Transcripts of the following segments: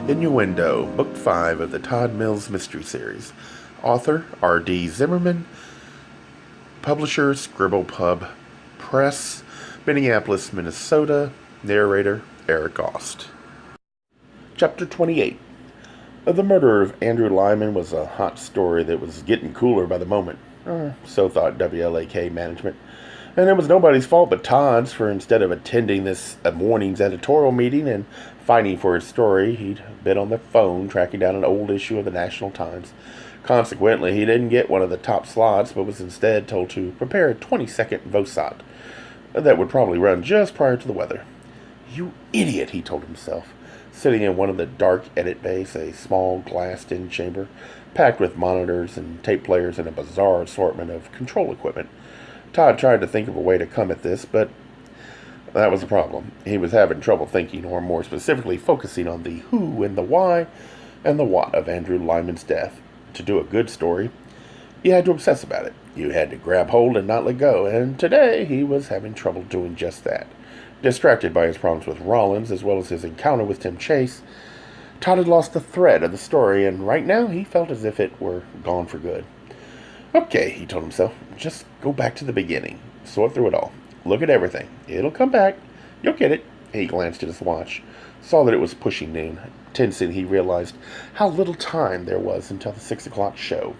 Innuendo, Book 5 of the Todd Mills Mystery Series. Author R.D. Zimmerman. Publisher Scribble Pub Press, Minneapolis, Minnesota. Narrator Eric Aust. Chapter 28. The murder of Andrew Lyman was a hot story that was getting cooler by the moment. So thought WLAK management. And it was nobody's fault but Todd's, for instead of attending this morning's editorial meeting and fighting for his story, he'd been on the phone tracking down an old issue of the National Times. Consequently, he didn't get one of the top slots, but was instead told to prepare a 20-second VOSOT that would probably run just prior to the weather. You idiot, he told himself, sitting in one of the dark edit bays, a small glassed-in chamber, packed with monitors and tape players and a bizarre assortment of control equipment. Todd tried to think of a way to come at this, but that was the problem. He was having trouble thinking, or more specifically, focusing on the who and the why and the what of Andrew Lyman's death. To do a good story, you had to obsess about it. You had to grab hold and not let go, and today he was having trouble doing just that. Distracted by his problems with Rawlings, as well as his encounter with Tim Chase, Todd had lost the thread of the story, and right now he felt as if it were gone for good. Okay, he told himself, just go back to the beginning. Sort through it all. Look at everything. It'll come back. You'll get it. He glanced at his watch, saw that it was pushing noon. Tensing, he realized how little time there was until the 6 o'clock show.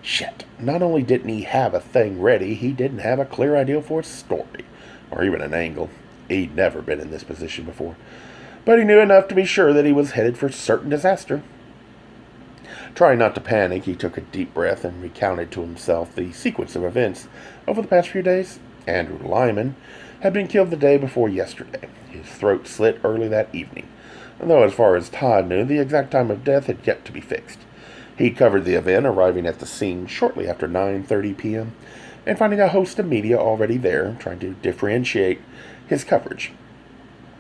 Shit, not only didn't he have a thing ready, he didn't have a clear idea for a story, or even an angle. He'd never been in this position before, but he knew enough to be sure that he was headed for certain disaster. Trying not to panic, he took a deep breath and recounted to himself the sequence of events over the past few days. Andrew Lyman had been killed the day before yesterday. His throat slit early that evening, though as far as Todd knew, the exact time of death had yet to be fixed. He covered the event, arriving at the scene shortly after 9:30 p.m., and finding a host of media already there, trying to differentiate his coverage.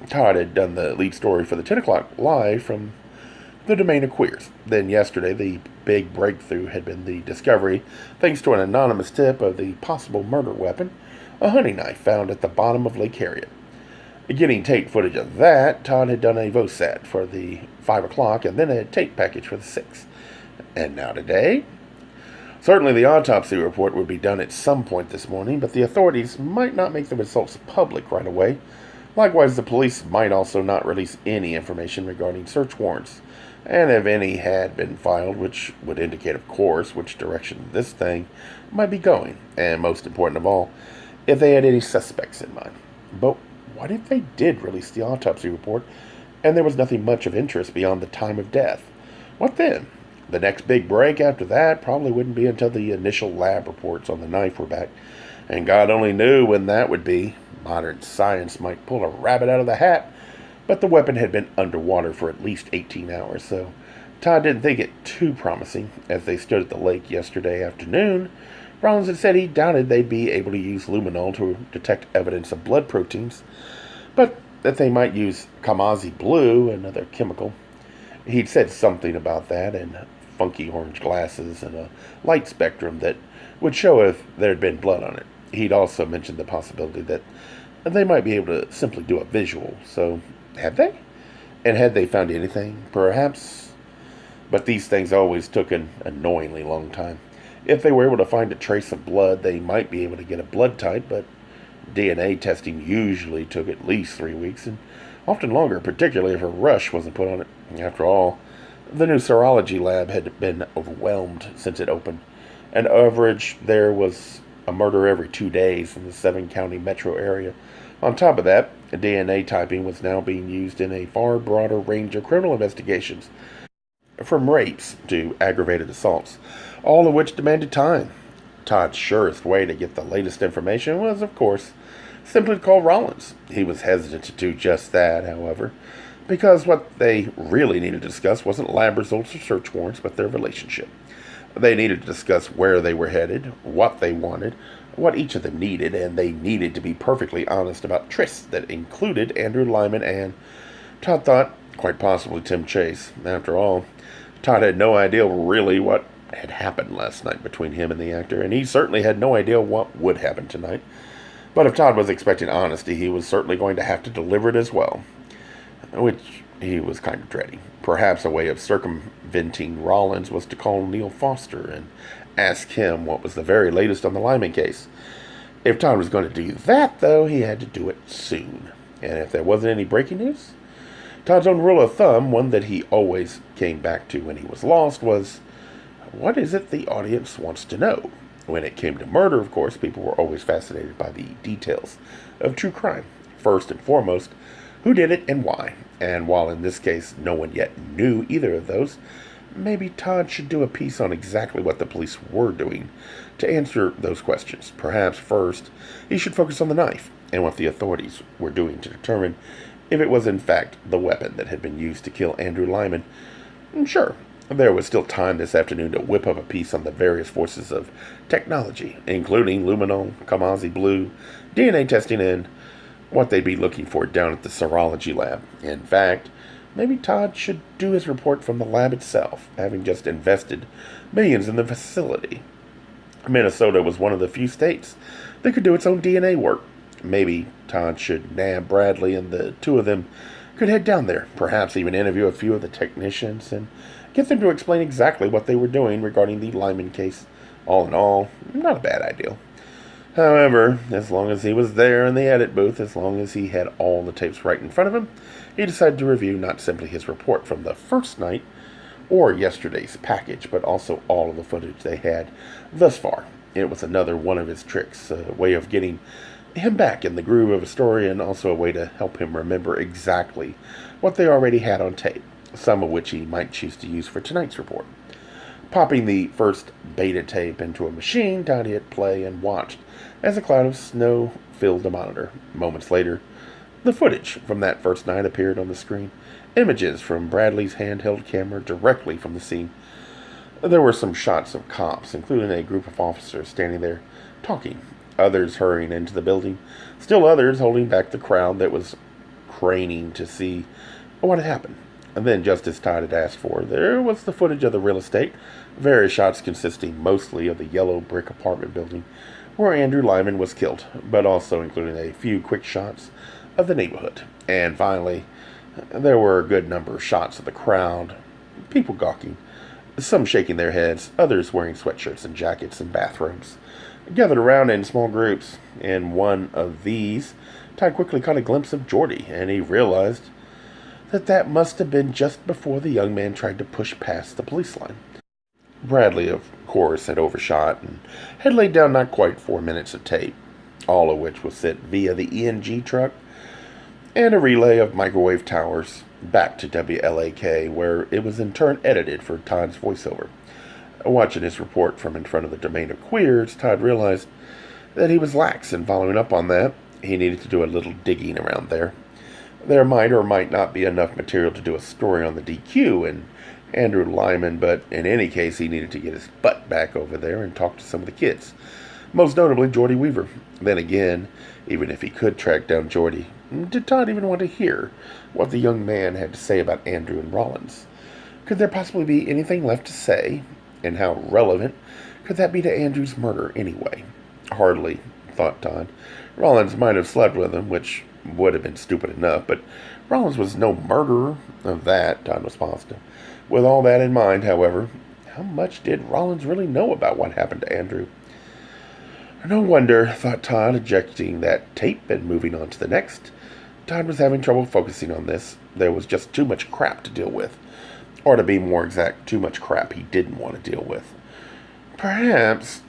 Todd had done the lead story for the 10 o'clock live from the domain of queers. Then yesterday, the big breakthrough had been the discovery, thanks to an anonymous tip, of the possible murder weapon, a hunting knife found at the bottom of Lake Harriet. Getting tape footage of that, Todd had done a VOSAT for the 5 o'clock and then a tape package for the 6. And now today? Certainly the autopsy report would be done at some point this morning, but the authorities might not make the results public right away. Likewise, the police might also not release any information regarding search warrants, and if any had been filed, which would indicate, of course, which direction this thing might be going, and most important of all, if they had any suspects in mind. But what if they did release the autopsy report, and there was nothing much of interest beyond the time of death? What then? The next big break after that probably wouldn't be until the initial lab reports on the knife were back, and God only knew when that would be. Modern science might pull a rabbit out of the hat, but the weapon had been underwater for at least 18 hours, so Todd didn't think it too promising. As they stood at the lake yesterday afternoon, Rawlings had said he doubted they'd be able to use luminol to detect evidence of blood proteins, but that they might use Kamazi blue, another chemical. He'd said something about that, and funky orange glasses and a light spectrum that would show if there had been blood on it. He'd also mentioned the possibility that they might be able to simply do a visual. So, had they? And had they found anything? Perhaps. But these things always took an annoyingly long time. If they were able to find a trace of blood, they might be able to get a blood type, but DNA testing usually took at least 3 weeks, and often longer, particularly if a rush wasn't put on it. After all, the new serology lab had been overwhelmed since it opened. An average there was a murder every 2 days in the 7-county metro area. On top of that, DNA typing was now being used in a far broader range of criminal investigations, from rapes to aggravated assaults, all of which demanded time. Todd's surest way to get the latest information was, of course, simply to call Rawlings. He was hesitant to do just that, however, because what they really needed to discuss wasn't lab results or search warrants, but their relationship. They needed to discuss where they were headed, what they wanted, what each of them needed, and they needed to be perfectly honest about trysts that included Andrew Lyman and, Todd thought, quite possibly Tim Chase. After all, Todd had no idea really what had happened last night between him and the actor, and he certainly had no idea what would happen tonight. But if Todd was expecting honesty, he was certainly going to have to deliver it as well, which he was kind of dreading. Perhaps a way of circumventing Rawlins was to call Neil Foster and ask him what was the very latest on the Lyman case. If Todd was going to do that, though, he had to do it soon. And if there wasn't any breaking news, Todd's own rule of thumb, one that he always came back to when he was lost, was, what is it the audience wants to know? When it came to murder, of course, people were always fascinated by the details of true crime. First and foremost, who did it and why? And while in this case no one yet knew either of those, maybe Todd should do a piece on exactly what the police were doing to answer those questions. Perhaps first, he should focus on the knife and what the authorities were doing to determine if it was in fact the weapon that had been used to kill Andrew Lyman. Sure, there was still time this afternoon to whip up a piece on the various forces of technology, including luminol, Kamazi blue, DNA testing, and what they'd be looking for down at the serology lab. In fact, maybe Todd should do his report from the lab itself, having just invested millions in the facility. Minnesota was one of the few states that could do its own DNA work. Maybe Todd should nab Bradley and the two of them could head down there, perhaps even interview a few of the technicians and get them to explain exactly what they were doing regarding the Lyman case. All in all, not a bad idea. However, as long as he was there in the edit booth, as long as he had all the tapes right in front of him, he decided to review not simply his report from the first night or yesterday's package, but also all of the footage they had thus far. It was another one of his tricks, a way of getting him back in the groove of a story, and also a way to help him remember exactly what they already had on tape, some of which he might choose to use for tonight's report. Popping the first beta tape into a machine, Todd hit play and watched as a cloud of snow filled the monitor. Moments later, the footage from that first night appeared on the screen. Images from Bradley's handheld camera directly from the scene. There were some shots of cops, including a group of officers standing there talking, others hurrying into the building, still others holding back the crowd that was craning to see what had happened. And then, just as Todd had asked for, there was the footage of the real estate, various shots consisting mostly of the yellow brick apartment building where Andrew Lyman was killed, but also including a few quick shots of the neighborhood. And finally, there were a good number of shots of the crowd, people gawking, some shaking their heads, others wearing sweatshirts and jackets and bathrobes, gathered around in small groups. In one of these, Todd quickly caught a glimpse of Geordie, and he realized that must have been just before the young man tried to push past the police line. Bradley, of course, had overshot and had laid down not quite 4 minutes of tape, all of which was sent via the ENG truck and a relay of microwave towers back to WLAK, where it was in turn edited for Todd's voiceover. Watching his report from in front of the domain of queers, Todd realized that he was lax in following up on that. He needed to do a little digging around there. There might or might not be enough material to do a story on the DQ and Andrew Lyman, but in any case, he needed to get his butt back over there and talk to some of the kids, most notably Geordie Weaver. Then again, even if he could track down Geordie, did Todd even want to hear what the young man had to say about Andrew and Rawlins? Could there possibly be anything left to say? And how relevant could that be to Andrew's murder anyway? Hardly, thought Todd. Rawlins might have slept with him, which would have been stupid enough, but Rawlins was no murderer. Of that, Todd was positive. With all that in mind, however, how much did Rawlins really know about what happened to Andrew? No wonder, thought Todd, ejecting that tape and moving on to the next. Todd was having trouble focusing on this. There was just too much crap to deal with. Or to be more exact, too much crap he didn't want to deal with. Perhaps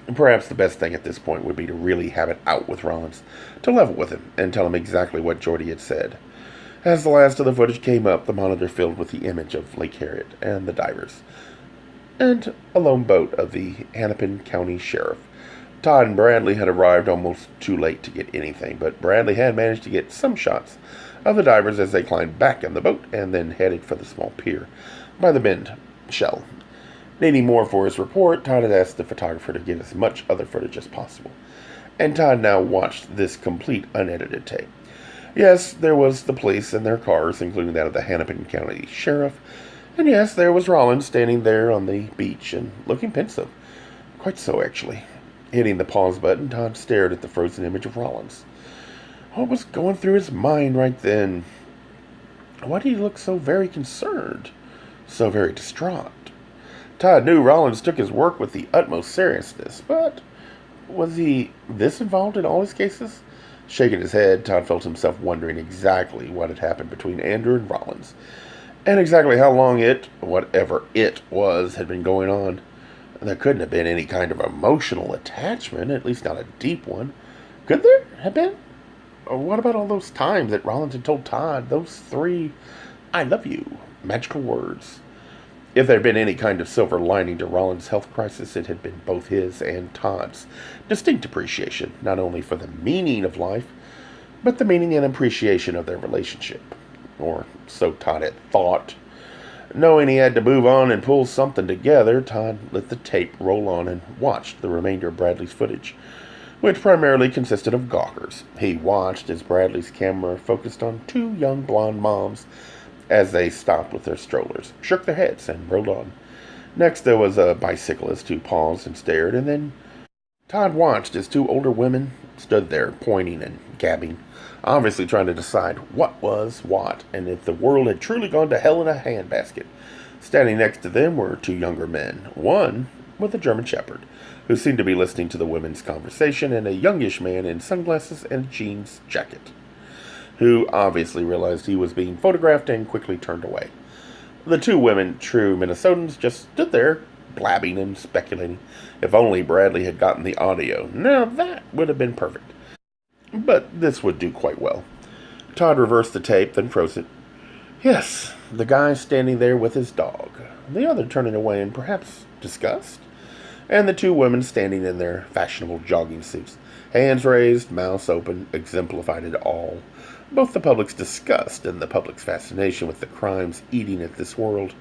the best thing at this point would be to really have it out with Rawlins, to level with him, and tell him exactly what Geordie had said. As the last of the footage came up, the monitor filled with the image of Lake Harriet and the divers, and a lone boat of the Hennepin County Sheriff. Todd and Bradley had arrived almost too late to get anything, but Bradley had managed to get some shots of the divers as they climbed back in the boat and then headed for the small pier by the Bend Shell. Needing more for his report, Todd had asked the photographer to get as much other footage as possible, and Todd now watched this complete unedited tape. Yes, there was the police and their cars, including that of the Hennepin County Sheriff, and yes, there was Rawlins standing there on the beach and looking pensive. Quite so, actually. Hitting the pause button, Todd stared at the frozen image of Rawlins. What was going through his mind right then? Why did he look so very concerned, so very distraught? Todd knew Rawlings took his work with the utmost seriousness, but was he this involved in all his cases? Shaking his head, Todd felt himself wondering exactly what had happened between Andrew and Rawlings, and exactly how long whatever it was, had been going on. There couldn't have been any kind of emotional attachment, at least not a deep one. Could there have been? Or what about all those times that Rawlings had told Todd those 3 "I love you" magical words? If there had been any kind of silver lining to Rawlings' health crisis, it had been both his and Todd's distinct appreciation, not only for the meaning of life, but the meaning and appreciation of their relationship. Or so Todd had thought. Knowing he had to move on and pull something together, Todd let the tape roll on and watched the remainder of Bradley's footage, which primarily consisted of gawkers. He watched as Bradley's camera focused on 2 young blonde moms as they stopped with their strollers, shook their heads, and rode on. Next, there was a bicyclist who paused and stared, and then Todd watched as 2 older women stood there, pointing and gabbing, obviously trying to decide what was what, and if the world had truly gone to hell in a handbasket. Standing next to them were 2 younger men, one with a German shepherd, who seemed to be listening to the women's conversation, and a youngish man in sunglasses and a jeans jacket, who obviously realized he was being photographed and quickly turned away. The 2 women, true Minnesotans, just stood there, blabbing and speculating. If only Bradley had gotten the audio. Now that would have been perfect. But this would do quite well. Todd reversed the tape, then froze it. Yes, the guy standing there with his dog, the other turning away in perhaps disgust, and the 2 women standing in their fashionable jogging suits, hands raised, mouths open, exemplified it all. Both the public's disgust and the public's fascination with the crimes eating at this world.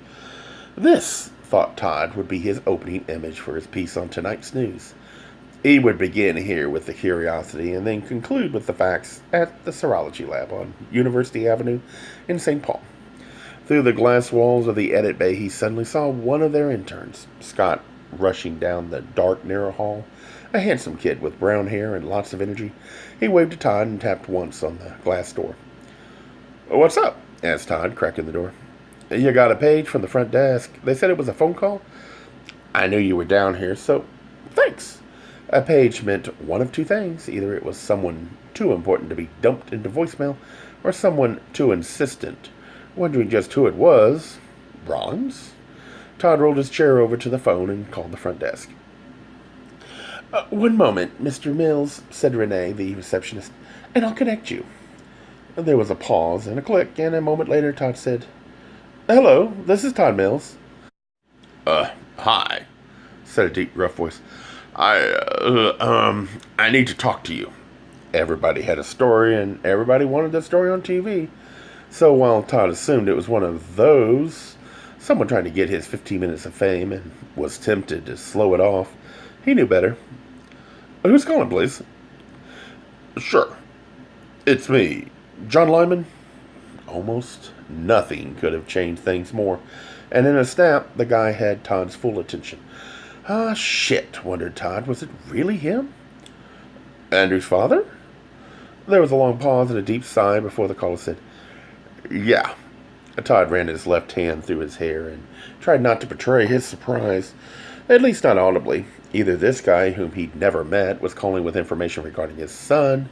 This, thought Todd, would be his opening image for his piece on tonight's news. He would begin here with the curiosity and then conclude with the facts at the serology lab on University Avenue in St. Paul. Through the glass walls of the edit bay, he suddenly saw one of their interns, Scott, rushing down the dark, narrow hall. A handsome kid with brown hair and lots of energy. He waved to Todd and tapped once on the glass door. "What's up?" asked Todd, cracking the door. "You got a page from the front desk. They said it was a phone call. I knew you were down here, so thanks." A page meant one of 2 things. Either it was someone too important to be dumped into voicemail, or someone too insistent. Wondering just who it was. Rawlings? Todd rolled his chair over to the phone and called the front desk. "One moment, Mr. Mills," said Renee, the receptionist, "and I'll connect you." There was a pause and a click, and a moment later Todd said, "Hello, this is Todd Mills." Hi," said a deep, rough voice. I need to talk to you." Everybody had a story, and everybody wanted that story on TV. So while Todd assumed it was one of those, someone trying to get his 15 minutes of fame, and was tempted to slow it off, he knew better. "Who's calling, please?" "Sure. It's me, John Lyman." Almost nothing could have changed things more, and in a snap, the guy had Todd's full attention. "Ah, shit," wondered Todd. Was it really him? "Andrew's father?" There was a long pause and a deep sigh before the caller said, "Yeah." Todd ran his left hand through his hair and tried not to betray his surprise, at least not audibly. Either this guy, whom he'd never met, was calling with information regarding his son,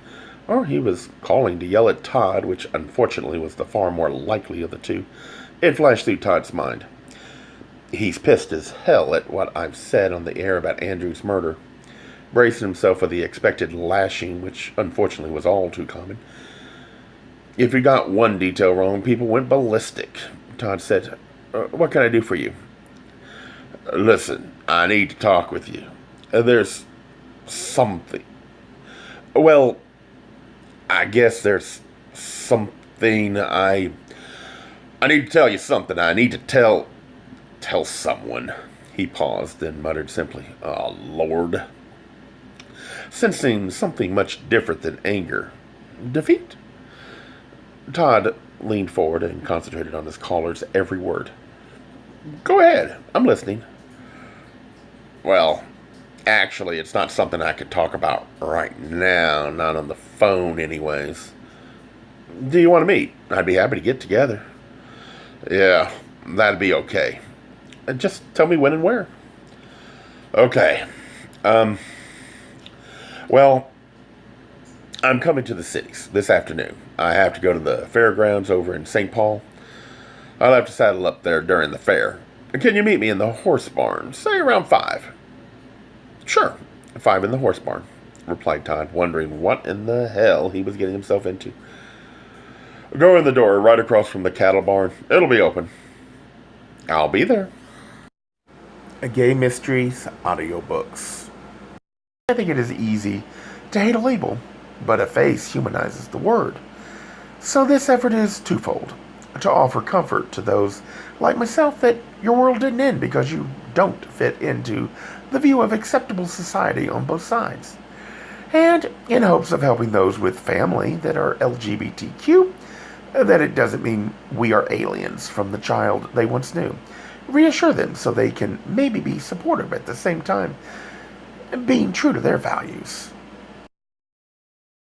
or he was calling to yell at Todd, which unfortunately was the far more likely of the 2. It flashed through Todd's mind. He's pissed as hell at what I've said on the air about Andrew's murder. Bracing himself for the expected lashing, which unfortunately was all too common. If he got one detail wrong, people went ballistic. Todd said, "What can I do for you?" "Listen, I need to talk with you. There's something. Well, I guess there's something I need to tell you something. I need to tell someone." He paused, then muttered simply, "Oh, Lord." Sensing something much different than anger. Defeat? Todd leaned forward and concentrated on his caller's every word. "Go ahead. I'm listening." "Well, actually, it's not something I could talk about right now. Not on the phone, anyways." "Do you want to meet? I'd be happy to get together." Yeah, that'd be okay. Just tell me when and where. Okay. Um, well, I'm coming to the cities this afternoon. I have to go to the fairgrounds over in St. Paul. I'll have to saddle up there during the fair. Can you meet me in the horse barn, say around 5? Sure, 5 in the horse barn, replied Todd, wondering what in the hell he was getting himself into. Go in the door right across from the cattle barn. It'll be open. I'll be there. Gay Mysteries audiobooks. I think it is easy to hate a label, but a face humanizes the word. So this effort is twofold: to offer comfort to those like myself that your world didn't end because you don't fit into the view of acceptable society on both sides, and in hopes of helping those with family that are LGBTQ, that it doesn't mean we are aliens from the child they once knew. Reassure them so they can maybe be supportive at the same time, being true to their values.